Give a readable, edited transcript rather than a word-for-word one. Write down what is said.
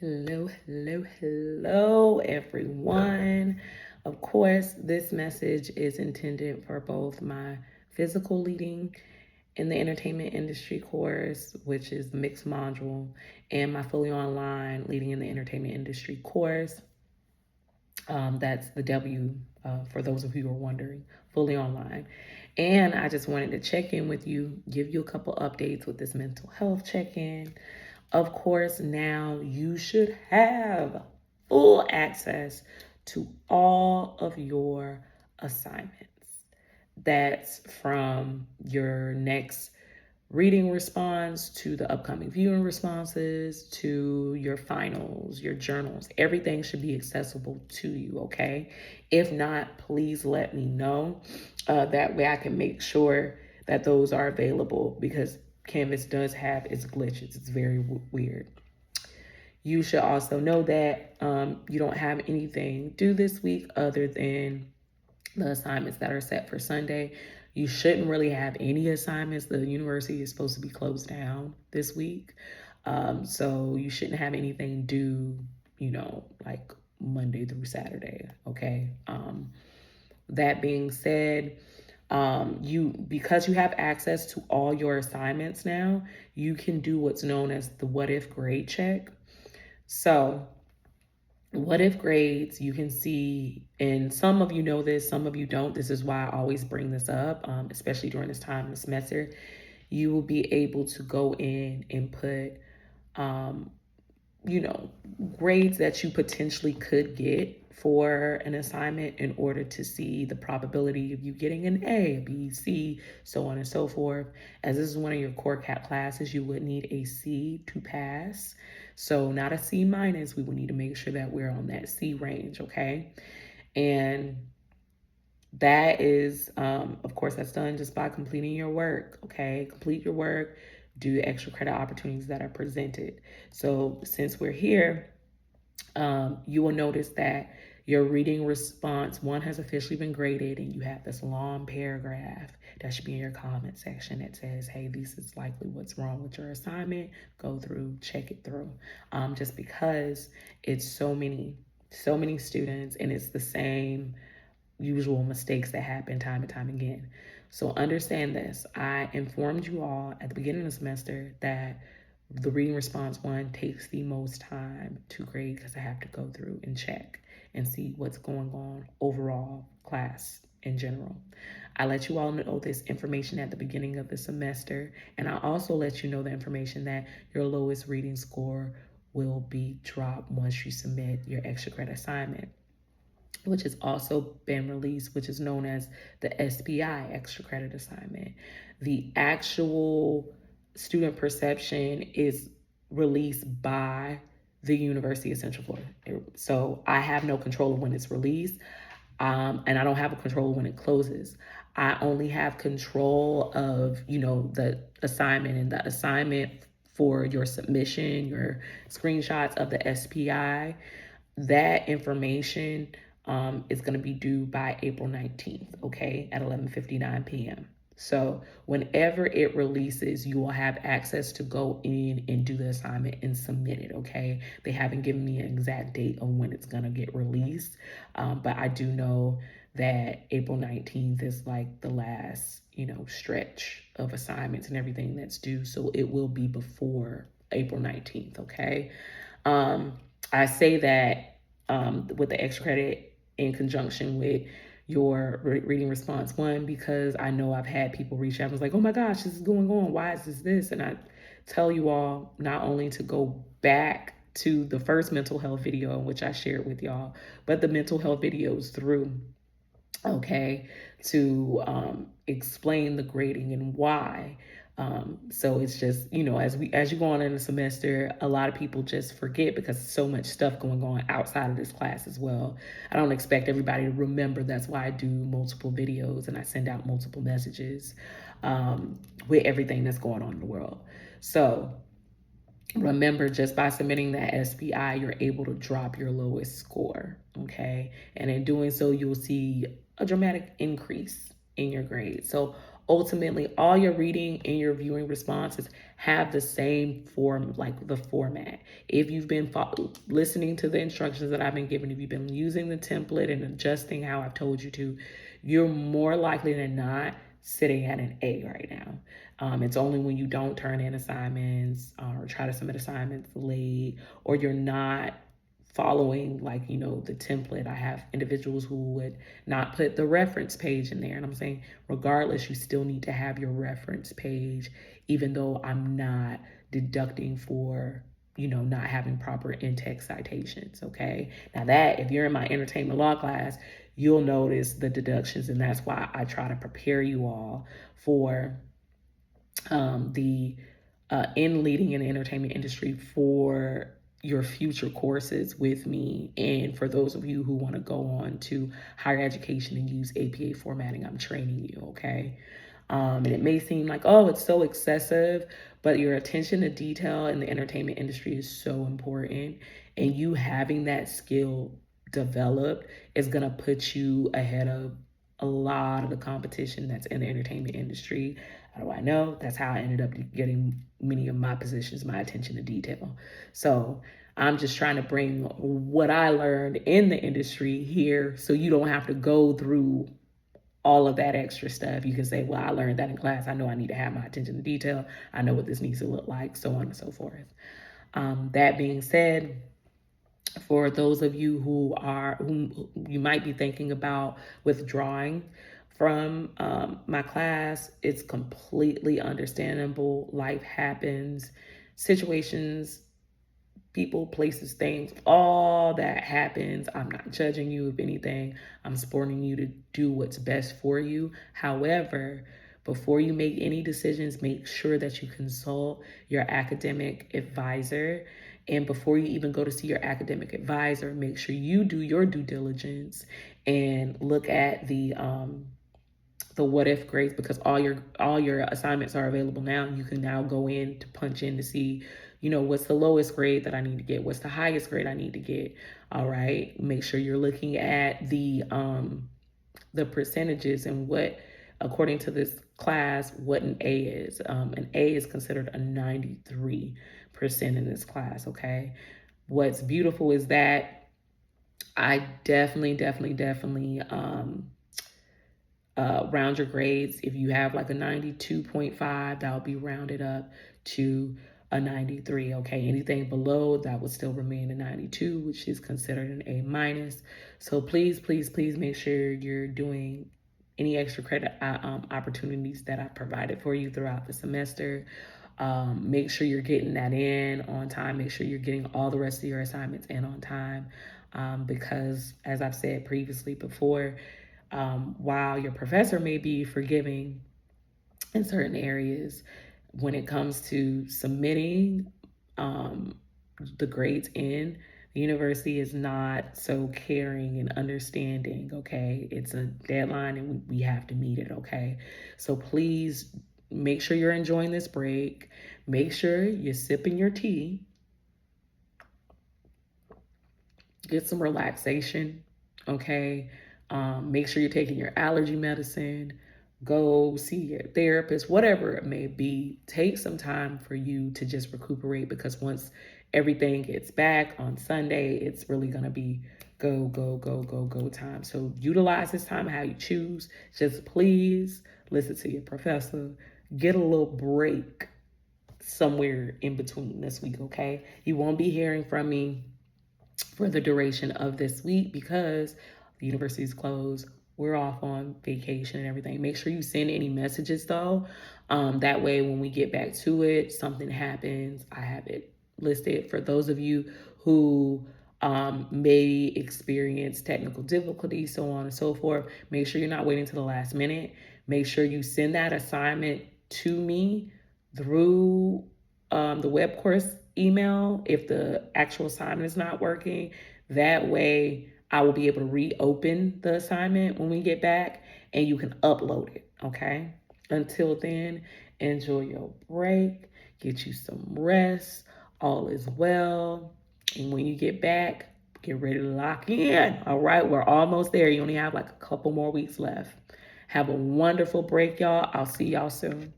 Hello, everyone. Of course, this message is intended for both my physical leading in the entertainment industry course, which is the mixed module, and my fully online leading in the entertainment industry course. That's the W, for those of you who are wondering, fully online. And I just wanted to check in with you, give you a couple updates with this mental health check in. Of course, now you should have full access to all of your assignments. That's from your next reading response to the upcoming viewing responses to your finals, your journals. Everything should be accessible to you, okay? If not, please let me know. That way I can make sure that those are available because Canvas does have its glitches. It's very weird. You should also know that you don't have anything due this week other than the assignments that are set for Sunday. You shouldn't really have any assignments. The university is supposed to be closed down this week. So you shouldn't have anything due, like Monday through Saturday. Okay. That being said, because you have access to all your assignments now, you can do what's known as the what if grade check. So what if grades, you can see, and some of you know this, some of you don't. This is why I always bring this up, especially during this time in the semester. You will be able to go in and put, um, grades that you potentially could get for an assignment in order to see the probability of you getting an A, B, C, so on and so forth. As this is one of your core classes, you would need a C to pass. So not a C minus. We would need to make sure that we're on that C range, okay? And that is, of course, that's done just by completing your work, okay? Complete your work, do the extra credit opportunities that are presented. So since we're here, you will notice that your reading response one has officially been graded, and you have this long paragraph that should be in your comment section that says, hey, this is likely what's wrong with your assignment. Go through, check it through. Just because it's so many students and it's the same usual mistakes that happen time and time again. So understand this. I informed you all at the beginning of the semester that the reading response one takes the most time to grade because I have to go through and check and see what's going on overall class in general. I let you all know this information at the beginning of the semester, and I also let you know the information that your lowest reading score will be dropped once you submit your extra credit assignment, which has also been released, which is known as the SPI, extra credit assignment. The actual student perception is released by the University of Central Florida. So I have no control of when it's released, and I don't have a control when it closes. I only have control of, the assignment, and the assignment for your submission, your screenshots of the SPI. That information is going to be due by April 19th, okay, at 11:59 p.m. So whenever it releases, you will have access to go in and do the assignment and submit it, okay? They haven't given me an exact date on when it's going to get released, but I do know that April 19th is like the last, stretch of assignments and everything that's due. So it will be before April 19th, okay? I say that with the extra credit in conjunction with your reading response one, because I know I've had people reach out and was like, oh my gosh, this is going on. Why is this? And I tell you all not only to go back to the first mental health video in which I shared with y'all, but the mental health videos through, okay, to explain the grading and why. So it's just, as you go on in the semester, a lot of people just forget because so much stuff going on outside of this class as well. I don't expect everybody to remember. That's why I do multiple videos and I send out multiple messages with everything that's going on in the world. So remember, just by submitting that SPI, you're able to drop your lowest score, okay? And in doing so, you'll see a dramatic increase in your grade. So ultimately all your reading and your viewing responses have the same form, like the format. If you've been listening to the instructions that I've been giving, if you've been using the template and adjusting how I've told you to, you're more likely than not sitting at an A right now. It's only when you don't turn in assignments or try to submit assignments late, or you're not following, like, the template. I have individuals who would not put the reference page in there, and I'm saying regardless, you still need to have your reference page, even though I'm not deducting for not having proper in-text citations. Okay, now that if you're in my entertainment law class, you'll notice the deductions, and that's why I try to prepare you all for the in leading in the entertainment industry for your future courses with me, and for those of you who want to go on to higher education and use APA formatting, I'm training you. Okay. And it may seem like, oh, it's so excessive, but your attention to detail in the entertainment industry is so important. And you having that skill developed is going to put you ahead of a lot of the competition that's in the entertainment industry. How do I know? That's how I ended up getting many of my positions, my attention to detail. So I'm just trying to bring what I learned in the industry here so you don't have to go through all of that extra stuff. You can say, well, I learned that in class. I know I need to have my attention to detail. I know what this needs to look like, so on and so forth. That being said, for those of you who you might be thinking about withdrawing from my class, it's completely understandable. Life happens, situations, people, places, things, all that happens. I'm not judging you, if anything. I'm supporting you to do what's best for you. However, before you make any decisions, make sure that you consult your academic advisor. And before you even go to see your academic advisor, make sure you do your due diligence and look at the what if grades, because all your assignments are available now. You can now go in to punch in to see, what's the lowest grade that I need to get, what's the highest grade I need to get. All right, make sure you're looking at the percentages and what, according to this class, what an A is. An A is considered a 93% in this class. Okay, what's beautiful is that I definitely round your grades. If you have like a 92.5, that'll be rounded up to a 93. Okay, anything below that would still remain a 92, which is considered an A minus. So please make sure you're doing any extra credit opportunities that I've provided for you throughout the semester. Make sure you're getting that in on time. Make sure you're getting all the rest of your assignments in on time, because as I've said previously before, while your professor may be forgiving in certain areas, when it comes to submitting the grades in, the university is not so caring and understanding. Okay, it's a deadline and we have to meet it. Okay, so please make sure you're enjoying this break. Make sure you're sipping your tea, get some relaxation. Okay, make sure you're taking your allergy medicine. Go see your therapist, whatever it may be. Take some time for you to just recuperate, because once everything gets back on Sunday, it's really going to be go time. So utilize this time how you choose. Just please listen to your professor. Get a little break somewhere in between this week, okay? You won't be hearing from me for the duration of this week because the university is closed. We're off on vacation and everything. Make sure you send any messages though. That way, when we get back to it, something happens, I have it listed. For those of you who may experience technical difficulties, so on and so forth, make sure you're not waiting to the last minute. Make sure you send that assignment to me through the web course email if the actual assignment is not working. That way, I will be able to reopen the assignment when we get back and you can upload it. Okay. Until then, enjoy your break, get you some rest. All is well. And when you get back, get ready to lock in. All right. We're almost there. You only have like a couple more weeks left. Have a wonderful break, y'all. I'll see y'all soon.